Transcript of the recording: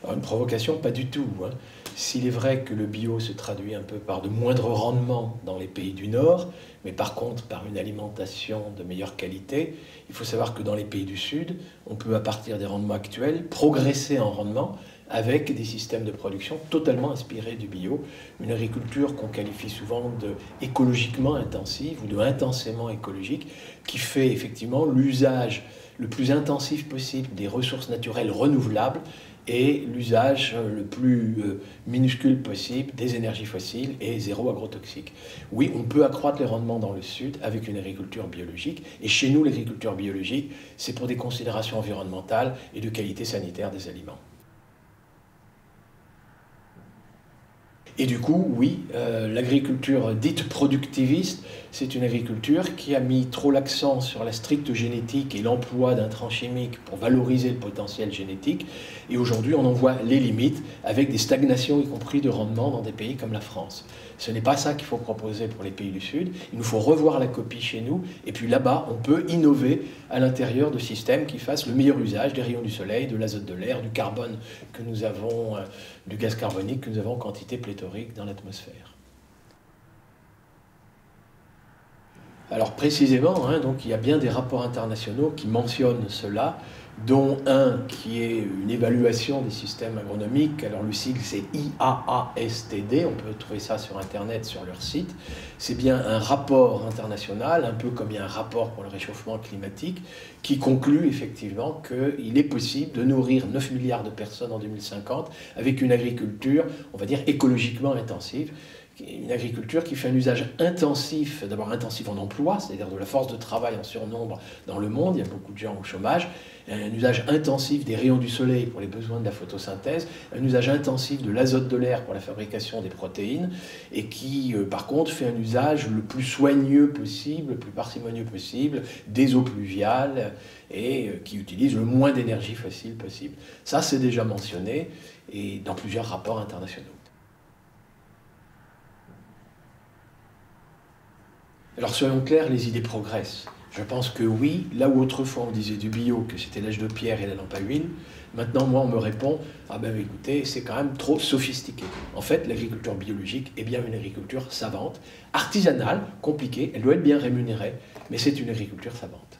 Alors, une provocation, pas du tout, hein. S'il est vrai que le bio se traduit un peu par de moindres rendements dans les pays du Nord, mais par contre par une alimentation de meilleure qualité, il faut savoir que dans les pays du Sud, on peut à partir des rendements actuels progresser en rendement avec des systèmes de production totalement inspirés du bio, une agriculture qu'on qualifie souvent de écologiquement intensive ou de intensément écologique, qui fait effectivement l'usage le plus intensif possible des ressources naturelles renouvelables et l'usage le plus minuscule possible des énergies fossiles et zéro agrotoxique. Oui, on peut accroître les rendements dans le Sud avec une agriculture biologique, et chez nous, l'agriculture biologique, c'est pour des considérations environnementales et de qualité sanitaire des aliments. Et du coup, oui, l'agriculture dite productiviste, c'est une agriculture qui a mis trop l'accent sur la stricte génétique et l'emploi d'intrants chimiques pour valoriser le potentiel génétique. Et aujourd'hui, on en voit les limites avec des stagnations, y compris de rendement, dans des pays comme la France. Ce n'est pas ça qu'il faut proposer pour les pays du Sud. Il nous faut revoir la copie chez nous. Et puis là-bas, on peut innover à l'intérieur de systèmes qui fassent le meilleur usage des rayons du soleil, de l'azote de l'air, du carbone que nous avons, du gaz carbonique que nous avons en quantité pléthorique dans l'atmosphère. Alors précisément, hein, donc, il y a bien des rapports internationaux qui mentionnent cela, dont un qui est une évaluation des systèmes agronomiques. Alors le sigle c'est IAASTD, on peut trouver ça sur Internet, sur leur site. C'est bien un rapport international, un peu comme il y a un rapport pour le réchauffement climatique, qui conclut effectivement qu'il est possible de nourrir 9 milliards de personnes en 2050 avec une agriculture, on va dire, écologiquement intensive. Une agriculture qui fait un usage intensif, d'abord intensif en emploi, c'est-à-dire de la force de travail en surnombre dans le monde, il y a beaucoup de gens au chômage, un usage intensif des rayons du soleil pour les besoins de la photosynthèse, un usage intensif de l'azote de l'air pour la fabrication des protéines, et qui, par contre, fait un usage le plus soigneux possible, le plus parcimonieux possible des eaux pluviales, et qui utilise le moins d'énergie fossile possible. Ça, c'est déjà mentionné, et dans plusieurs rapports internationaux. Alors soyons clairs, les idées progressent. Je pense que oui, là où autrefois on disait du bio que c'était l'âge de pierre et la lampe à huile, maintenant moi on me répond « Ah ben écoutez, c'est quand même trop sophistiqué ». En fait, l'agriculture biologique est bien une agriculture savante, artisanale, compliquée, elle doit être bien rémunérée, mais c'est une agriculture savante.